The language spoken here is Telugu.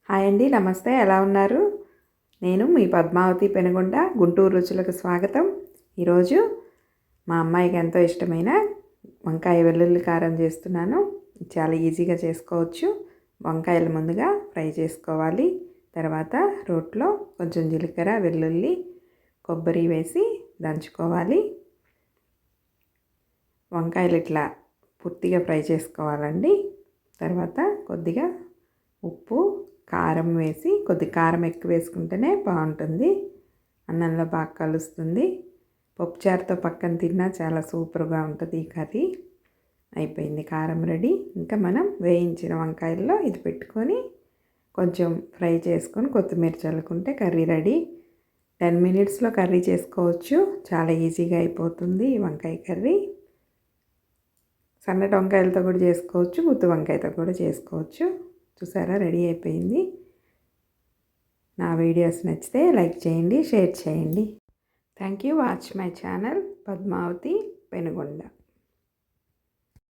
హాయ్ అండి, నమస్తే. ఎలా ఉన్నారు? నేను మీ పద్మావతి పెనుగొండ. గుంటూరు రుచులకు స్వాగతం. ఈరోజు మా అమ్మాయికి ఎంతో ఇష్టమైన వంకాయ వెల్లుల్లి కారం చేస్తున్నాను. చాలా ఈజీగా చేసుకోవచ్చు. వంకాయలు ముందుగా ఫ్రై చేసుకోవాలి. తర్వాత రోట్లో కొంచెం జీలకర్ర, వెల్లుల్లి, కొబ్బరి వేసి దంచుకోవాలి. వంకాయలు ఇట్లా పూర్తిగా ఫ్రై చేసుకోవాలండి. తర్వాత కొద్దిగా ఉప్పు, కారం వేసి, కొద్ది కారం ఎక్కువ వేసుకుంటేనే బాగుంటుంది. అన్నంలో బాగా కలుస్తుంది. పప్పుచారుతో పక్కన తిన్నా చాలా సూపర్గా ఉంటుంది ఈ కర్రీ. అయిపోయింది, కారం రెడీ. ఇంకా మనం వేయించిన వంకాయల్లో ఇది పెట్టుకొని కొంచెం ఫ్రై చేసుకొని కొత్తిమీర చల్లుకుంటే కర్రీ రెడీ. 10 మినిట్స్లో కర్రీ చేసుకోవచ్చు. చాలా ఈజీగా అయిపోతుంది ఈ వంకాయ కర్రీ. సన్నటి వంకాయలతో కూడా చేసుకోవచ్చు, గుత్తి వంకాయతో కూడా చేసుకోవచ్చు. చూసారా, రెడీ అయిపోయింది. నా వీడియోస్ నచ్చితే లైక్ చేయండి, షేర్ చేయండి. Thank you. Watch my channel Padmavathi Penugonda.